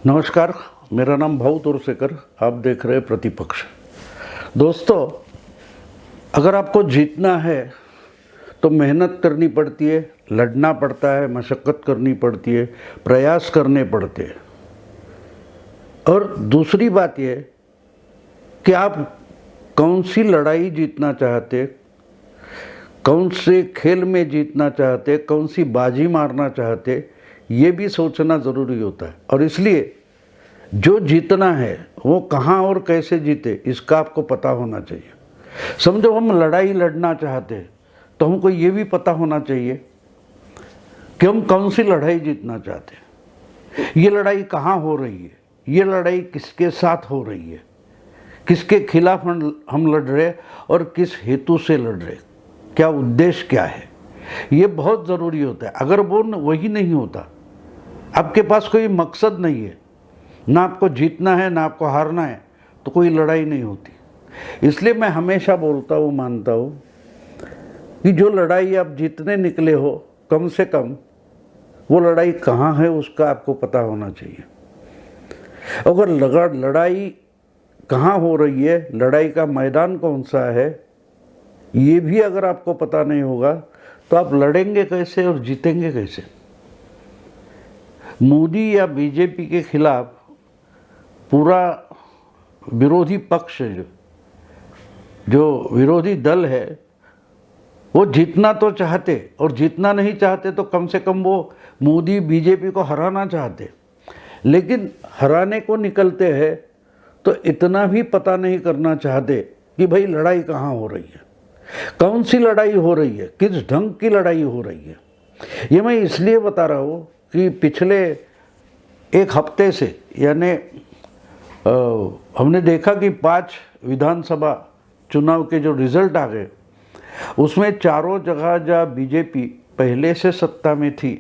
नमस्कार, मेरा नाम भाऊ तोरसेकर। आप देख रहे हैं प्रतिपक्ष। दोस्तों, अगर आपको जीतना है तो मेहनत करनी पड़ती है, लड़ना पड़ता है, मशक्क़त करनी पड़ती है, प्रयास करने पड़ते हैं। और दूसरी बात यह कि आप कौन सी लड़ाई जीतना चाहते, कौन से खेल में जीतना चाहते, कौन सी बाजी मारना चाहते, ये भी सोचना ज़रूरी होता है। और इसलिए जो जीतना है वो कहाँ और कैसे जीते, इसका आपको पता होना चाहिए। समझो हम लड़ाई लड़ना चाहते तो हमको ये भी पता होना चाहिए कि हम कौन सी लड़ाई जीतना चाहते हैं, ये लड़ाई कहाँ हो रही है, ये लड़ाई किसके साथ हो रही है, किसके खिलाफ हम लड़ रहे और किस हेतु से लड़ रहे, क्या उद्देश्य क्या है, ये बहुत ज़रूरी होता है। अगर वो वही नहीं होता, आपके पास कोई मकसद नहीं है, ना आपको जीतना है ना आपको हारना है, तो कोई लड़ाई नहीं होती। इसलिए मैं हमेशा बोलता हूँ, मानता हूँ कि जो लड़ाई आप जीतने निकले हो, कम से कम वो लड़ाई कहाँ है उसका आपको पता होना चाहिए। अगर लड़ाई कहाँ हो रही है, लड़ाई का मैदान कौन सा है, ये भी अगर आपको पता नहीं होगा तो आप लड़ेंगे कैसे और जीतेंगे कैसे। मोदी या बीजेपी के खिलाफ पूरा विरोधी पक्ष जो विरोधी दल है वो जीतना तो चाहते, और जीतना नहीं चाहते तो कम से कम वो मोदी बीजेपी को हराना चाहते। लेकिन हराने को निकलते हैं तो इतना भी पता नहीं करना चाहते कि भाई लड़ाई कहाँ हो रही है, कौन सी लड़ाई हो रही है, किस ढंग की लड़ाई हो रही है। ये मैं इसलिए बता रहा हूँ कि पिछले एक हफ्ते से यानी हमने देखा कि 5 विधानसभा चुनाव के जो रिज़ल्ट आ गए, उसमें चारों जगह जहाँ बीजेपी पहले से सत्ता में थी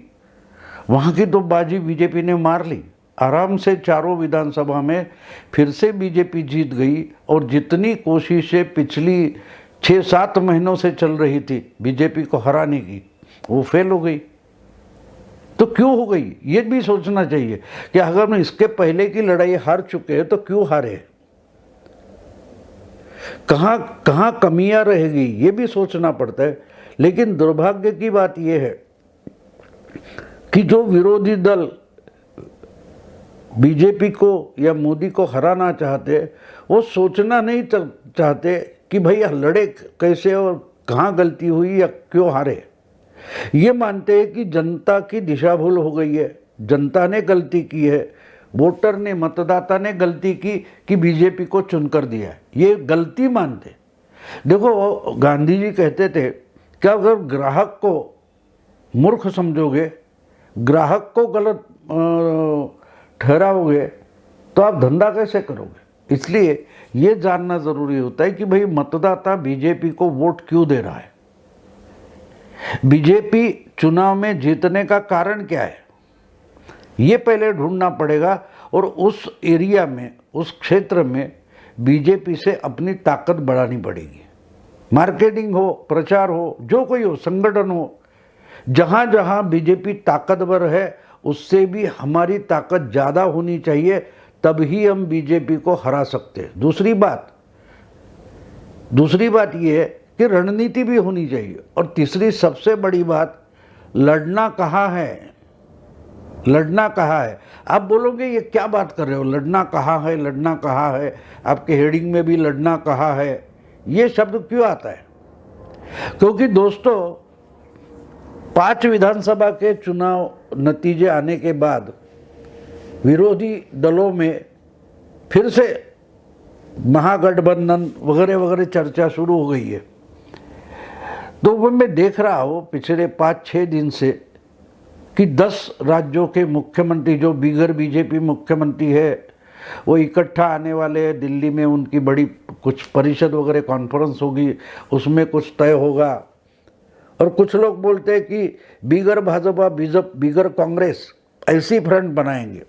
वहाँ की तो बाजी बीजेपी ने मार ली। आराम से चारों विधानसभा में फिर से बीजेपी जीत गई। और जितनी कोशिशें पिछली 6-7 महीनों से चल रही थी बीजेपी को हराने की, वो फेल हो गई। तो क्यों हो गई, ये भी सोचना चाहिए कि अगर हम इसके पहले की लड़ाई हार चुके हैं तो क्यों हारे, कहाँ कमियां रहेगी, ये भी सोचना पड़ता है। लेकिन दुर्भाग्य की बात यह है कि जो विरोधी दल बीजेपी को या मोदी को हराना चाहते, वो सोचना नहीं चाहते कि भाई लड़े कैसे और कहाँ गलती हुई या क्यों हारे। ये मानते हैं कि जनता की दिशा भूल हो गई है, जनता ने गलती की है, वोटर ने, मतदाता ने गलती की कि बीजेपी को चुनकर दिया है, ये गलती मानते। देखो, गांधी जी कहते थे कि अगर ग्राहक को मूर्ख समझोगे, ग्राहक को गलत ठहराओगे तो आप धंधा कैसे करोगे। इसलिए ये जानना ज़रूरी होता है कि भाई मतदाता बीजेपी को वोट क्यों दे रहा है, बीजेपी चुनाव में जीतने का कारण क्या है, ये पहले ढूंढना पड़ेगा। और उस एरिया में, उस क्षेत्र में बीजेपी से अपनी ताकत बढ़ानी पड़ेगी। मार्केटिंग हो, प्रचार हो, जो कोई हो, संगठन हो, जहाँ जहाँ बीजेपी ताकतवर है उससे भी हमारी ताकत ज़्यादा होनी चाहिए, तभी हम बीजेपी को हरा सकते हैं। दूसरी बात यह है कि रणनीति भी होनी चाहिए। और तीसरी सबसे बड़ी बात, लड़ना कहाँ है, लड़ना कहाँ है। आप बोलोगे ये क्या बात कर रहे हो, लड़ना कहाँ है, लड़ना कहाँ है, आपके हेडिंग में भी लड़ना कहाँ है, ये शब्द क्यों आता है। क्योंकि दोस्तों, 5 विधानसभा के चुनाव नतीजे आने के बाद विरोधी दलों में फिर से महागठबंधन वगैरह वगैरह चर्चा शुरू हो गई है। तो वो मैं देख रहा हूँ पिछले 5-6 दिन से कि 10 राज्यों के मुख्यमंत्री, जो बिगर बीजेपी मुख्यमंत्री है, वो इकट्ठा आने वाले हैं दिल्ली में। उनकी बड़ी कुछ परिषद वगैरह कॉन्फ्रेंस होगी, उसमें कुछ तय होगा। और कुछ लोग बोलते हैं कि बिगर भाजपा, बिगर कांग्रेस, ऐसी फ्रंट बनाएंगे,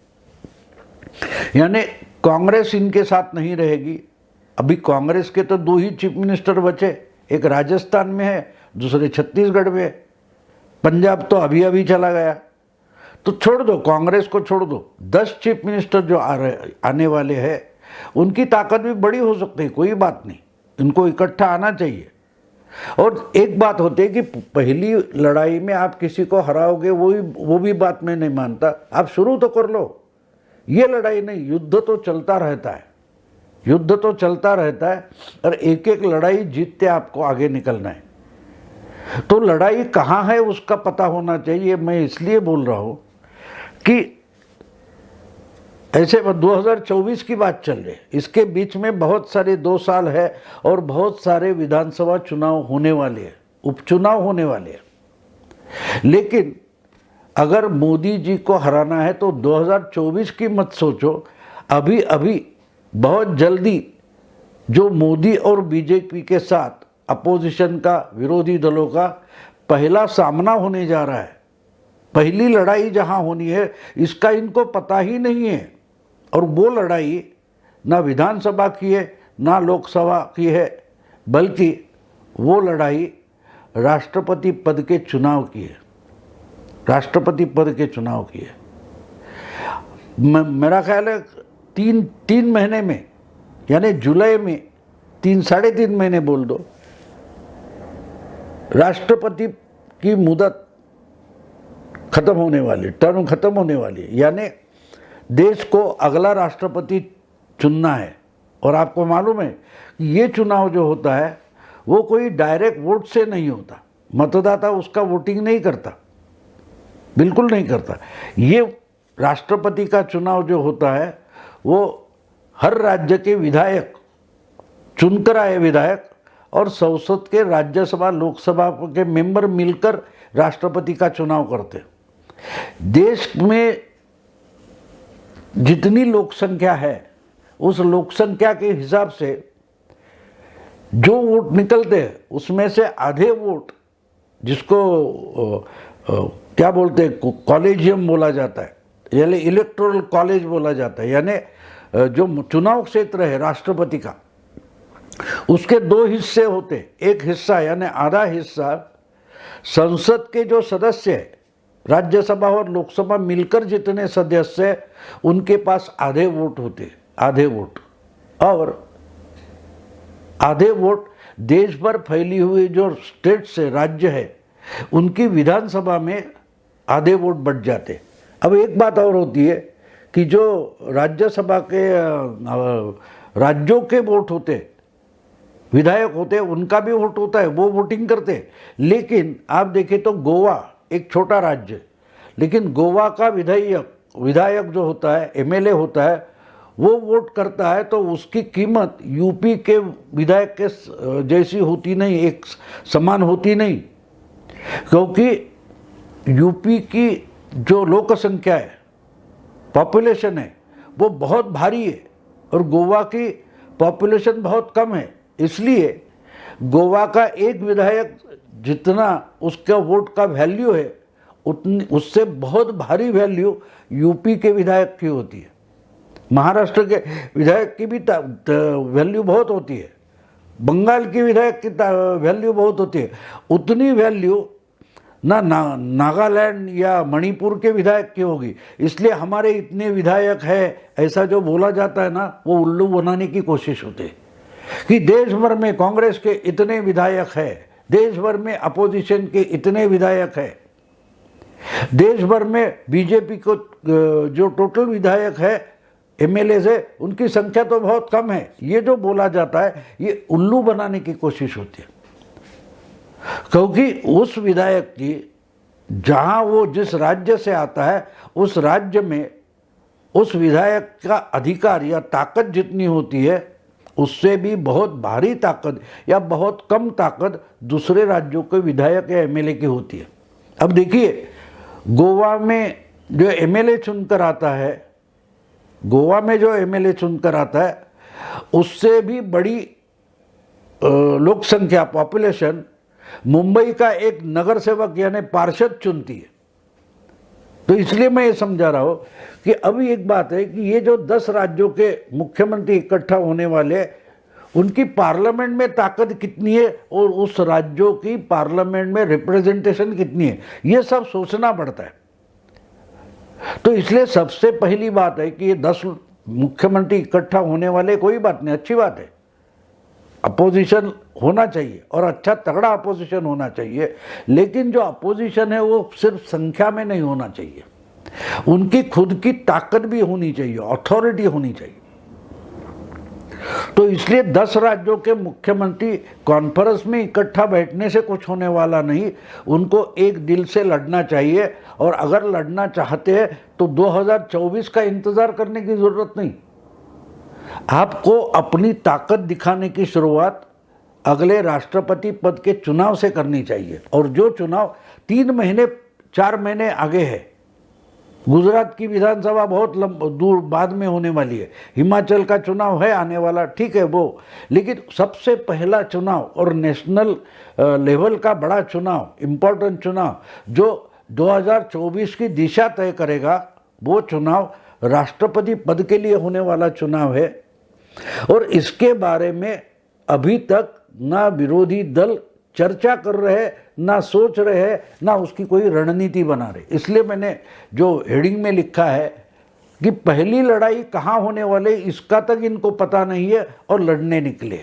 यानी कांग्रेस इनके साथ नहीं रहेगी। अभी कांग्रेस के तो 2 ही चीफ मिनिस्टर बचे, एक राजस्थान में है, दूसरे छत्तीसगढ़ में, पंजाब तो अभी अभी चला गया। तो छोड़ दो, कांग्रेस को छोड़ दो, 10 चीफ मिनिस्टर जो आने वाले हैं उनकी ताकत भी बड़ी हो सकती है, कोई बात नहीं, इनको इकट्ठा आना चाहिए। और एक बात होती है कि पहली लड़ाई में आप किसी को हराओगे, वो भी बात मैं नहीं मानता, आप शुरू तो कर लो। ये लड़ाई नहीं, युद्ध तो चलता रहता है, युद्ध तो चलता रहता है, और एक एक लड़ाई जीतते आपको आगे निकलना है। तो लड़ाई कहाँ है उसका पता होना चाहिए। मैं इसलिए बोल रहा हूँ कि ऐसे 2024 की बात चल रही है, इसके बीच में बहुत सारे 2 साल है और बहुत सारे विधानसभा चुनाव होने वाले हैं, उपचुनाव होने वाले हैं। लेकिन अगर मोदी जी को हराना है तो 2024 की मत सोचो, अभी अभी बहुत जल्दी जो मोदी और बीजेपी के साथ अपोजिशन का, विरोधी दलों का पहला सामना होने जा रहा है, पहली लड़ाई जहां होनी है, इसका इनको पता ही नहीं है। और वो लड़ाई ना विधानसभा की है ना लोकसभा की है, बल्कि वो लड़ाई राष्ट्रपति पद के चुनाव की है, राष्ट्रपति पद के चुनाव की है। मेरा ख्याल है 3 महीने में, यानी जुलाई में 3 साढ़े 3 महीने बोल दो, राष्ट्रपति की मुदत खत्म होने वाली, टर्म खत्म होने वाली है, यानी देश को अगला राष्ट्रपति चुनना है। और आपको मालूम है कि ये चुनाव जो होता है वो कोई डायरेक्ट वोट से नहीं होता, मतदाता उसका वोटिंग नहीं करता, बिल्कुल नहीं करता। ये राष्ट्रपति का चुनाव जो होता है वो हर राज्य के विधायक चुनकर आए विधायक और संसद के राज्यसभा लोकसभा के मेंबर मिलकर राष्ट्रपति का चुनाव करते। देश में जितनी लोक संख्या है उस लोक संख्या के हिसाब से जो वोट निकलते हैं उसमें से आधे वोट, जिसको क्या बोलते हैं, कॉलेजियम बोला जाता है, यानी इलेक्टोरल कॉलेज बोला जाता है, यानी जो चुनाव क्षेत्र है राष्ट्रपति का, उसके 2 हिस्से होते। एक हिस्सा यानी आधा हिस्सा संसद के जो सदस्य है, राज्यसभा और लोकसभा मिलकर जितने सदस्य हैं उनके पास आधे वोट होते, आधे वोट। और आधे वोट देश भर फैली हुई जो स्टेट से राज्य है उनकी विधानसभा में आधे वोट बढ़ जाते। अब एक बात और होती है कि जो राज्यसभा के राज्यों के वोट होते, विधायक होते, उनका भी वोट होता है, वो वोटिंग करते। लेकिन आप देखें तो गोवा एक छोटा राज्य, लेकिन गोवा का विधायक जो होता है, एमएलए होता है, वो वोट करता है तो उसकी कीमत यूपी के विधायक के जैसी होती नहीं, एक समान होती नहीं, क्योंकि यूपी की जो लोक संख्या है, पॉपुलेशन है, वो बहुत भारी है और गोवा की पॉपुलेशन बहुत कम है। इसलिए गोवा का एक विधायक जितना उसका वोट का वैल्यू है उतनी उससे बहुत भारी वैल्यू यूपी के विधायक की होती है। महाराष्ट्र के विधायक की भी वैल्यू बहुत होती है, बंगाल की विधायक की वैल्यू बहुत होती है। उतनी वैल्यू नागालैंड या मणिपुर के विधायक की होगी। इसलिए हमारे इतने विधायक है ऐसा जो बोला जाता है ना, वो उल्लू बनाने की कोशिश होती है कि देश भर में कांग्रेस के इतने विधायक है, देश भर में अपोजिशन के इतने विधायक है, देश भर में बीजेपी को जो टोटल विधायक है, एमएलए है, उनकी संख्या तो बहुत कम है। ये जो बोला जाता है ये उल्लू बनाने की कोशिश होती है, क्योंकि उस विधायक की जहां वो जिस राज्य से आता है उस राज्य में उस विधायक का अधिकार या ताकत जितनी होती है उससे भी बहुत भारी ताकत या बहुत कम ताकत दूसरे राज्यों के विधायक या एमएलए की होती है। अब देखिए, गोवा में जो एमएलए चुनकर आता है, गोवा में जो एमएलए चुनकर आता है उससे भी बड़ी लोक संख्या, पॉपुलेशन मुंबई का एक नगर सेवक यानी पार्षद चुनती है। तो इसलिए मैं ये समझा रहा हूँ कि अभी एक बात है कि ये जो 10 राज्यों के मुख्यमंत्री इकट्ठा होने वाले, उनकी पार्लियामेंट में ताकत कितनी है और उस राज्यों की पार्लियामेंट में रिप्रेजेंटेशन कितनी है, ये सब सोचना पड़ता है। तो इसलिए सबसे पहली बात है कि ये 10 मुख्यमंत्री इकट्ठा होने वाले, कोई बात नहीं, अच्छी बात है, अपोजिशन होना चाहिए और अच्छा तगड़ा अपोजिशन होना चाहिए, लेकिन जो अपोजिशन है वो सिर्फ संख्या में नहीं होना चाहिए, उनकी खुद की ताकत भी होनी चाहिए, अथॉरिटी होनी चाहिए। तो इसलिए 10 राज्यों के मुख्यमंत्री कॉन्फ्रेंस में इकट्ठा बैठने से कुछ होने वाला नहीं, उनको एक दिल से लड़ना चाहिए, और अगर लड़ना चाहते हैं तो 2024 का इंतजार करने की जरूरत नहीं। आपको अपनी ताकत दिखाने की शुरुआत अगले राष्ट्रपति पद के चुनाव से करनी चाहिए, और जो चुनाव 3 महीने 4 महीने आगे है। गुजरात की विधानसभा बहुत दूर बाद में होने वाली है, हिमाचल का चुनाव है आने वाला, ठीक है वो, लेकिन सबसे पहला चुनाव और नेशनल लेवल का बड़ा चुनाव, इम्पोर्टेंट चुनाव जो 2024 की दिशा तय करेगा, वो चुनाव राष्ट्रपति पद के लिए होने वाला चुनाव है। और इसके बारे में अभी तक ना विरोधी दल चर्चा कर रहे हैं, ना सोच रहे हैं, ना उसकी कोई रणनीति बना रहे। इसलिए मैंने जो हेडिंग में लिखा है कि पहली लड़ाई कहाँ होने वाले, इसका तक इनको पता नहीं है और लड़ने निकले।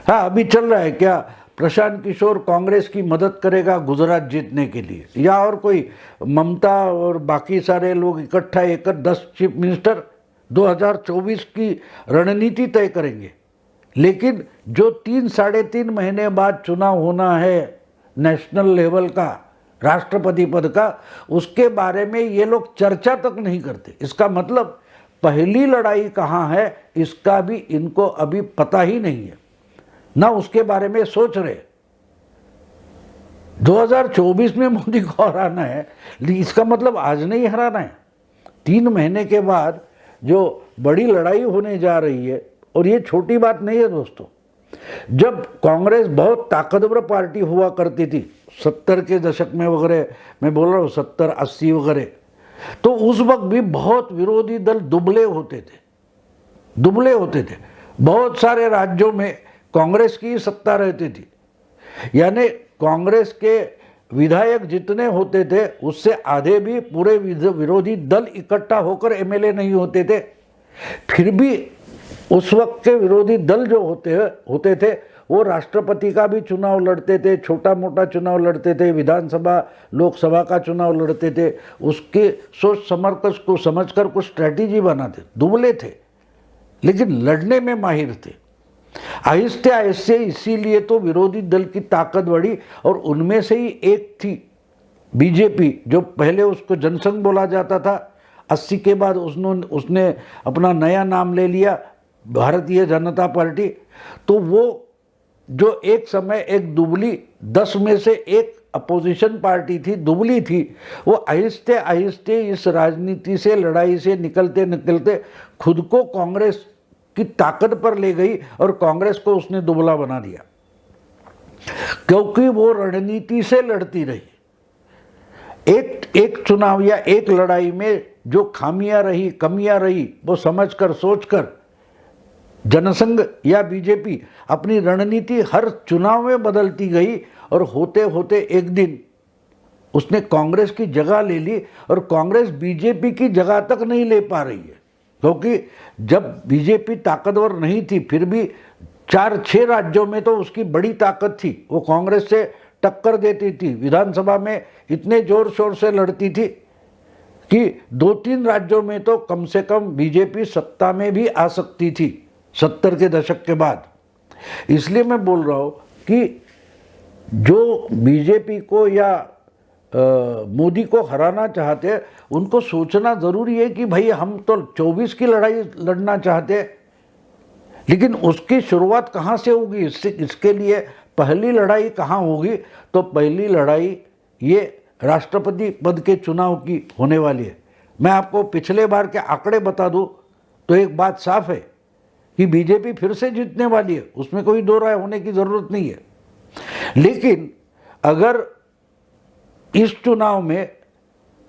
हाँ, अभी चल रहा है क्या प्रशांत किशोर कांग्रेस की मदद करेगा गुजरात जीतने के लिए, या और कोई ममता और बाकी सारे लोग इकट्ठा एक 10 चीफ मिनिस्टर 2024 की रणनीति तय करेंगे। लेकिन जो 3-3.5 महीने बाद चुनाव होना है नेशनल लेवल का, राष्ट्रपति पद का, उसके बारे में ये लोग चर्चा तक नहीं करते। इसका मतलब पहली लड़ाई कहाँ है इसका भी इनको अभी पता ही नहीं है, ना उसके बारे में सोच रहे। 2024 में मोदी को हराना है, इसका मतलब आज नहीं हराना है। 3 महीने के बाद जो बड़ी लड़ाई होने जा रही है, और ये छोटी बात नहीं है दोस्तों। जब कांग्रेस बहुत ताकतवर पार्टी हुआ करती थी 70 के दशक में वगैरह, मैं बोल रहा हूँ 70-80 वगैरह, तो उस वक्त भी बहुत विरोधी दल दुबले होते थे। बहुत सारे राज्यों में कांग्रेस की सत्ता रहती थी, यानी कांग्रेस के विधायक जितने होते थे उससे आधे भी पूरे विरोधी दल इकट्ठा होकर एमएलए नहीं होते थे। फिर भी उस वक्त के विरोधी दल जो होते थे वो राष्ट्रपति का भी चुनाव लड़ते थे, छोटा मोटा चुनाव लड़ते थे, विधानसभा लोकसभा का चुनाव लड़ते थे, उसके सोच समर्कस को समझकर कुछ स्ट्रैटेजी बनाते। दुबले थे लेकिन लड़ने में माहिर थे। आहिस्ते आहिस्ते इसीलिए तो विरोधी दल की ताकत बढ़ी, और उनमें से ही एक थी बीजेपी, जो पहले उसको जनसंघ बोला जाता था, 80 के बाद उसने अपना नया नाम ले लिया भारतीय जनता पार्टी। तो वो जो एक समय एक दुबली 10 में से एक अपोजिशन पार्टी थी, दुबली थी, वो आहिस्ते आहिस्ते इस राजनीति से, लड़ाई से निकलते निकलते खुद को कांग्रेस की ताकत पर ले गई, और कांग्रेस को उसने दुबला बना दिया, क्योंकि वो रणनीति से लड़ती रही। एक चुनाव या एक लड़ाई में जो खामियां रही, कमियां रही, वो समझकर सोचकर जनसंघ या बीजेपी अपनी रणनीति हर चुनाव में बदलती गई, और होते होते एक दिन उसने कांग्रेस की जगह ले ली, और कांग्रेस बीजेपी की जगह तक नहीं ले पा रही है, क्योंकि जब बीजेपी ताकतवर नहीं थी फिर भी 4-6 राज्यों में तो उसकी बड़ी ताकत थी, वो कांग्रेस से टक्कर देती थी, विधानसभा में इतने जोर शोर से लड़ती थी कि 2-3 राज्यों में तो कम से कम बीजेपी सत्ता में भी आ सकती थी 70 के दशक के बाद। इसलिए मैं बोल रहा हूँ कि जो बीजेपी को या मोदी को हराना चाहते हैं, उनको सोचना ज़रूरी है कि भाई हम तो 24 की लड़ाई लड़ना चाहते हैं, लेकिन उसकी शुरुआत कहाँ से होगी, इसके लिए पहली लड़ाई कहाँ होगी? तो पहली लड़ाई ये राष्ट्रपति पद के चुनाव की होने वाली है। मैं आपको पिछले बार के आंकड़े बता दूं तो एक बात साफ है कि बीजेपी फिर से जीतने वाली है, उसमें कोई दो राय होने की ज़रूरत नहीं है। लेकिन अगर इस चुनाव में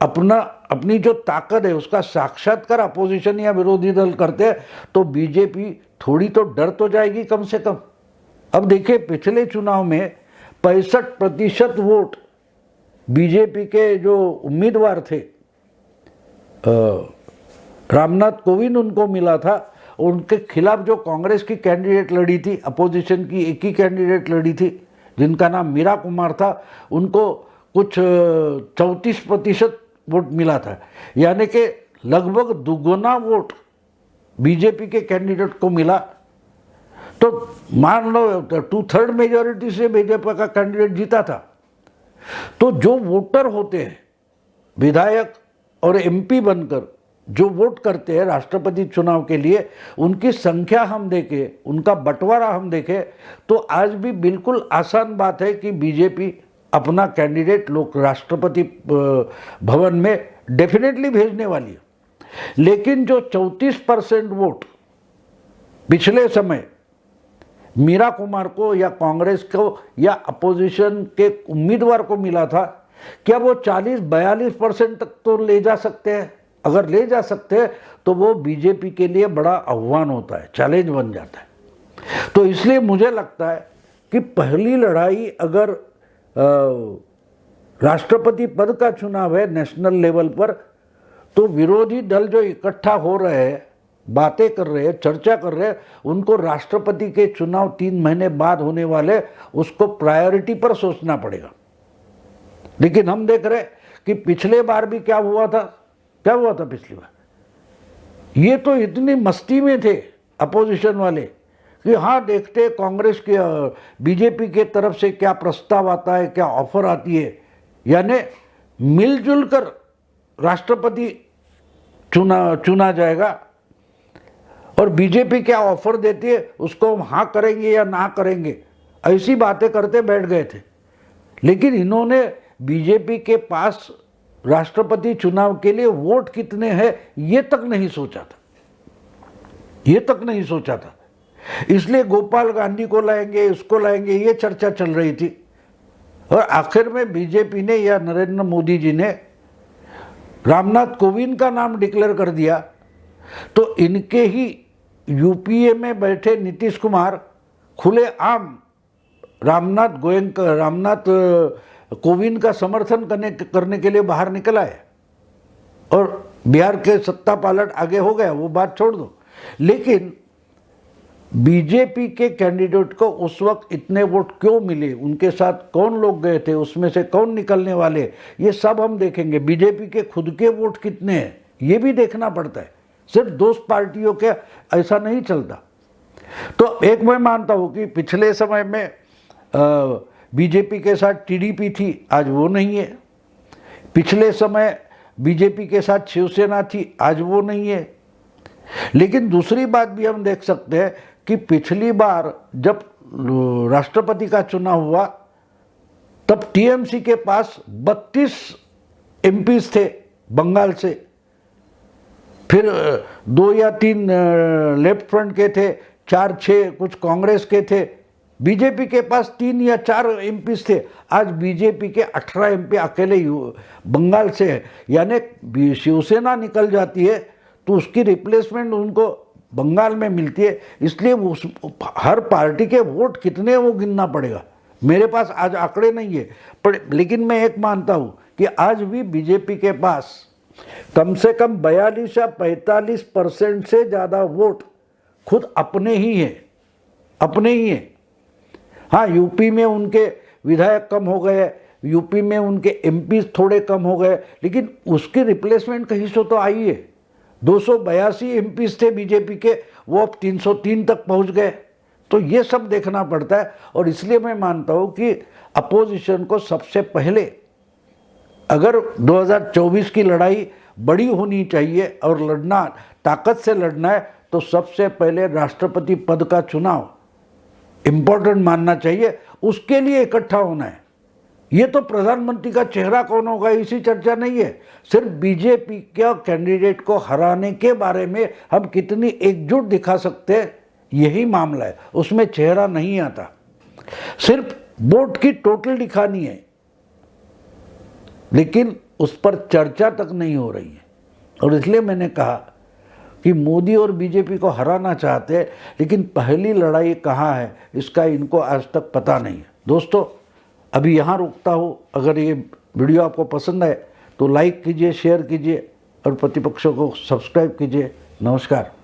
अपनी जो ताकत है उसका साक्षात्कार अपोजिशन या विरोधी दल करते हैं तो बीजेपी थोड़ी तो डर तो जाएगी कम से कम। अब देखिए, पिछले चुनाव में 65% वोट बीजेपी के जो उम्मीदवार थे रामनाथ कोविंद उनको मिला था, उनके खिलाफ जो कांग्रेस की कैंडिडेट लड़ी थी, अपोजिशन की एक ही कैंडिडेट लड़ी थी जिनका नाम मीरा कुमार था, उनको कुछ 34% वोट मिला था, यानी कि लगभग दुगुना वोट बीजेपी के कैंडिडेट को मिला। तो मान लो 2/3 मेजॉरिटी से बीजेपी का कैंडिडेट जीता था। तो जो वोटर होते हैं, विधायक और एमपी बनकर जो वोट करते हैं राष्ट्रपति चुनाव के लिए, उनकी संख्या हम देखें, उनका बंटवारा हम देखें, तो आज भी बिल्कुल आसान बात है कि बीजेपी अपना कैंडिडेट लोग राष्ट्रपति भवन में डेफिनेटली भेजने वाली है। लेकिन जो 34% वोट पिछले समय मीरा कुमार को या कांग्रेस को या अपोजिशन के उम्मीदवार को मिला था, क्या वो 40-42% तक तो ले जा सकते हैं? अगर ले जा सकते हैं तो वो बीजेपी के लिए बड़ा आह्वान होता है, चैलेंज बन जाता है। तो इसलिए मुझे लगता है कि पहली लड़ाई अगर राष्ट्रपति पद का चुनाव है नेशनल लेवल पर, तो विरोधी दल जो इकट्ठा हो रहे हैं, बातें कर रहे हैं, चर्चा कर रहे हैं, उनको राष्ट्रपति के चुनाव 3 महीने बाद होने वाले, उसको प्रायोरिटी पर सोचना पड़ेगा। लेकिन हम देख रहे कि पिछले बार भी क्या हुआ था पिछली बार? ये तो इतनी मस्ती में थे अपोजिशन वाले कि हाँ देखते कांग्रेस के बीजेपी के तरफ से क्या प्रस्ताव आता है, क्या ऑफर आती है, यानी मिलजुल कर राष्ट्रपति चुना जाएगा और बीजेपी क्या ऑफर देती है उसको हम हाँ करेंगे या ना करेंगे, ऐसी बातें करते बैठ गए थे। लेकिन इन्होंने बीजेपी के पास राष्ट्रपति चुनाव के लिए वोट कितने हैं ये तक नहीं सोचा था। इसलिए गोपाल गांधी को लाएंगे, इसको लाएंगे, ये चर्चा चल रही थी। और आखिर में बीजेपी ने या नरेंद्र मोदी जी ने रामनाथ कोविंद का नाम डिक्लेयर कर दिया, तो इनके ही यूपीए में बैठे नीतीश कुमार खुलेआम रामनाथ कोविंद का समर्थन करने के लिए बाहर निकल आए और बिहार के सत्ता पालट आगे हो गया, वो बात छोड़ दो। लेकिन बीजेपी के कैंडिडेट को उस वक्त इतने वोट क्यों मिले, उनके साथ कौन लोग गए थे, उसमें से कौन निकलने वाले, ये सब हम देखेंगे। बीजेपी के खुद के वोट कितने हैं ये भी देखना पड़ता है, सिर्फ दोस्त पार्टियों के ऐसा नहीं चलता। तो एक मैं मानता हूँ कि पिछले समय में बीजेपी के साथ टीडीपी थी, आज वो नहीं है। पिछले समय बीजेपी के साथ शिवसेना थी, आज वो नहीं है। लेकिन दूसरी बात भी हम देख सकते हैं कि पिछली बार जब राष्ट्रपति का चुनाव हुआ तब टीएमसी के पास 32 एमपीज थे बंगाल से, फिर 2 या 3 लेफ्ट फ्रंट के थे, 4-6 कुछ कांग्रेस के थे। बीजेपी के पास 3 या 4 एमपीज थे, आज बीजेपी के 18 एमपी अकेले बंगाल से है। यानी शिवसेना निकल जाती है तो उसकी रिप्लेसमेंट उनको बंगाल में मिलती है, इसलिए उस हर पार्टी के वोट कितने वो गिनना पड़ेगा। मेरे पास आज आंकड़े नहीं है, पर लेकिन मैं एक मानता हूँ कि आज भी बीजेपी के पास कम से कम 42 या 45% से ज़्यादा वोट खुद अपने ही हैं। हाँ, यूपी में उनके विधायक कम हो गए, यूपी में उनके एमपी थोड़े कम हो गए, लेकिन उसकी रिप्लेसमेंट कहीं से तो आई है। 282 एमपीज थे बीजेपी के, वो अब 303 तक पहुंच गए। तो ये सब देखना पड़ता है और इसलिए मैं मानता हूं कि अपोजिशन को सबसे पहले अगर 2024 की लड़ाई बड़ी होनी चाहिए और लड़ना, ताकत से लड़ना है, तो सबसे पहले राष्ट्रपति पद का चुनाव इम्पोर्टेंट मानना चाहिए, उसके लिए इकट्ठा होना है। ये तो प्रधानमंत्री का चेहरा कौन होगा इसी चर्चा नहीं है, सिर्फ बीजेपी के कैंडिडेट को हराने के बारे में हम कितनी एकजुट दिखा सकते हैं यही मामला है, उसमें चेहरा नहीं आता। सिर्फ वोट की टोटल दिखानी है, लेकिन उस पर चर्चा तक नहीं हो रही है। और इसलिए मैंने कहा कि मोदी और बीजेपी को हराना चाहते हैं, लेकिन पहली लड़ाई कहाँ है इसका इनको आज तक पता नहीं है। दोस्तों, अभी यहाँ रुकता हूँ। अगर ये वीडियो आपको पसंद है तो लाइक कीजिए, शेयर कीजिए और प्रतिपक्षों को सब्सक्राइब कीजिए। नमस्कार।